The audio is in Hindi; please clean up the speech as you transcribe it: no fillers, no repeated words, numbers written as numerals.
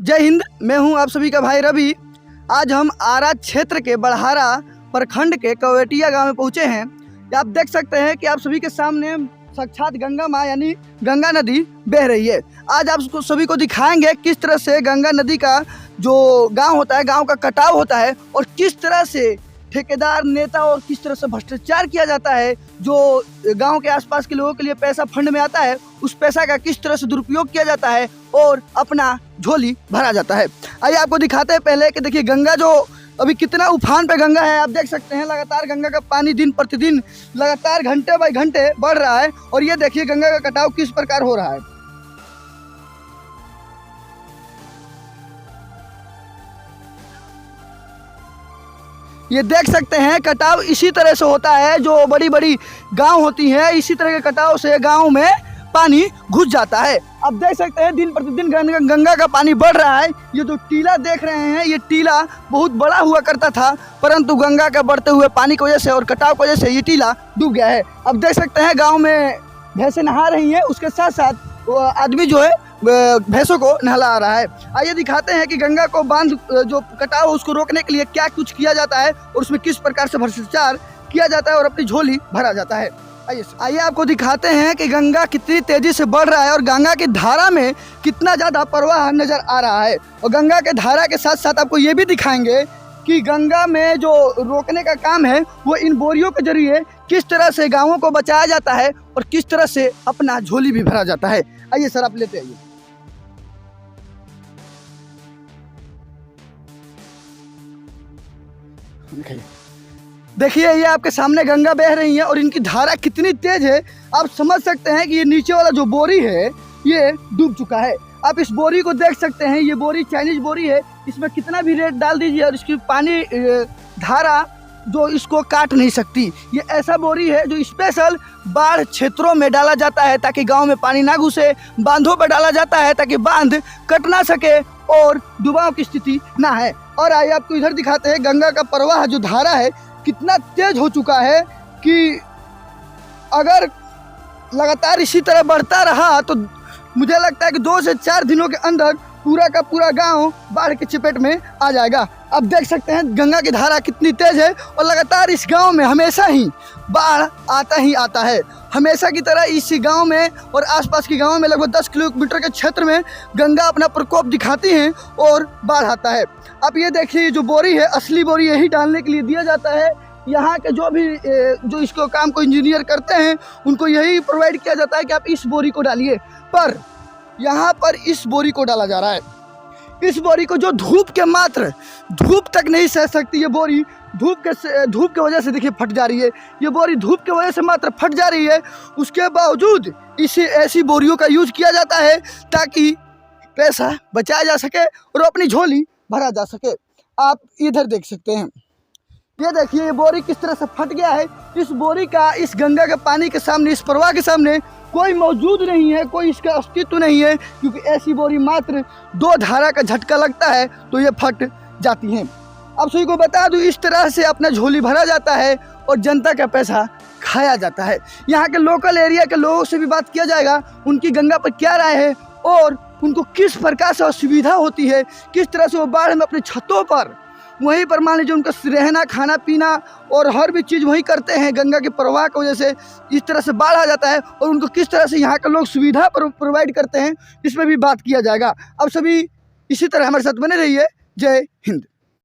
जय हिंद। मैं हूं आप सभी का भाई रवि। आज हम आरा क्षेत्र के बड़हारा प्रखंड के कवेटिया गांव में पहुंचे हैं। आप देख सकते हैं कि आप सभी के सामने साक्षात गंगा माँ यानी गंगा नदी बह रही है। आज आप सभी को दिखाएंगे किस तरह से गंगा नदी का जो गांव होता है, गांव का कटाव होता है और किस तरह से ठेकेदार नेता और किस तरह से भ्रष्टाचार किया जाता है। जो गांव के आसपास के लोगों के लिए पैसा फंड में आता है, उस पैसा का किस तरह से दुरुपयोग किया जाता है और अपना झोली भरा जाता है। आइए आपको दिखाते हैं पहले कि देखिए गंगा जो अभी कितना उफान पे गंगा है। आप देख सकते हैं लगातार गंगा का पानी दिन प्रतिदिन लगातार घंटे बाई घंटे बढ़ रहा है और ये देखिए गंगा का कटाव किस प्रकार हो रहा है। ये देख सकते हैं कटाव इसी तरह से होता है। जो बड़ी बड़ी गांव होती हैं, इसी तरह के कटाव से गांव में पानी घुस जाता है। अब देख सकते हैं दिन प्रतिदिन गंगा का पानी बढ़ रहा है। ये जो टीला देख रहे हैं, ये टीला बहुत बड़ा हुआ करता था, परंतु गंगा का बढ़ते हुए पानी की वजह से और कटाव की वजह से ये टीला डूब गया है। अब देख सकते हैं गाँव में भैंसें नहा रही हैं, उसके साथ साथ वो आदमी जो है भैंसों को नहला रहा है। आइए दिखाते हैं कि गंगा को बांध जो कटाव उसको रोकने के लिए क्या कुछ किया जाता है और उसमें किस प्रकार से भ्रष्टाचार किया जाता है और अपनी झोली भरा जाता है। आइए आपको दिखाते हैं कि गंगा कितनी तेजी से बढ़ रहा है और गंगा की धारा में कितना ज़्यादा प्रवाह नजर आ रहा है। और गंगा के धारा के साथ साथ आपको ये भी दिखाएंगे कि गंगा में जो रोकने का काम है वो इन बोरियों के जरिए किस तरह से गाँवों को बचाया जाता है और किस तरह से अपना झोली भी भरा जाता है। आइए सर, आप लेते आइए। देखिए ये आपके सामने गंगा बह रही है और इनकी धारा कितनी तेज है। आप समझ सकते हैं कि ये नीचे वाला जो बोरी है ये डूब चुका है। आप इस बोरी को देख सकते हैं, ये बोरी चाइनीज बोरी है। इसमें कितना भी रेत डाल दीजिए और इसकी पानी धारा जो इसको काट नहीं सकती। ये ऐसा बोरी है जो स्पेशल बाढ़ क्षेत्रों में डाला जाता है ताकि गांव में पानी ना घुसे, बांधों पर डाला जाता है ताकि बांध कट ना सके और डुबाव की स्थिति ना है। और आइए आपको इधर दिखाते हैं गंगा का प्रवाह जो धारा है कितना तेज हो चुका है कि अगर लगातार इसी तरह बढ़ता रहा तो मुझे लगता है कि 2 से 4 दिनों के अंदर पूरा का पूरा गांव बाढ़ के चपेट में आ जाएगा। अब देख सकते हैं गंगा की धारा कितनी तेज है और लगातार इस गांव में हमेशा ही बाढ़ आता ही आता है। हमेशा की तरह इस गांव में और आसपास के गांव में लगभग 10 किलोमीटर के क्षेत्र में गंगा अपना प्रकोप दिखाती है और बाढ़ आता है। अब ये देखिए जो बोरी है, असली बोरी यही डालने के लिए दिया जाता है। यहाँ के जो इसको काम को इंजीनियर करते हैं उनको यही प्रोवाइड किया जाता है कि आप इस बोरी को डालिए, पर यहाँ पर इस बोरी को डाला जा रहा है। इस बोरी को जो धूप तक नहीं सह सकती, ये बोरी धूप के वजह से देखिए फट जा रही है। ये बोरी धूप के वजह से मात्र फट जा रही है, उसके बावजूद इसे ऐसी बोरियों का यूज किया जाता है ताकि पैसा बचाया जा सके और अपनी झोली भरा जा सके। आप इधर देख सकते हैं, ये देखिए ये बोरी किस तरह से फट गया है। इस बोरी का इस गंगा के पानी के सामने, इस प्रवाह के सामने कोई मौजूद नहीं है, कोई इसका अस्तित्व नहीं है, क्योंकि ऐसी बोरी मात्र 2 धारा का झटका लगता है तो ये फट जाती हैं। अब सभी को बता दूं इस तरह से अपना झोली भरा जाता है और जनता का पैसा खाया जाता है। यहाँ के लोकल एरिया के लोगों से भी बात किया जाएगा, उनकी गंगा पर क्या राय है और उनको किस प्रकार से असुविधा होती है, किस तरह से वो बाढ़ में अपनी छतों पर वहीं पर मान लीजिए उनका रहना, खाना पीना और हर भी चीज़ वहीं करते हैं। गंगा के प्रवाह की वजह से इस तरह से बाढ़ आ जाता है और उनको किस तरह से यहाँ के लोग सुविधा प्रोवाइड करते हैं, इसमें भी बात किया जाएगा। अब सभी इसी तरह हमारे साथ बने रहिए। जय हिंद।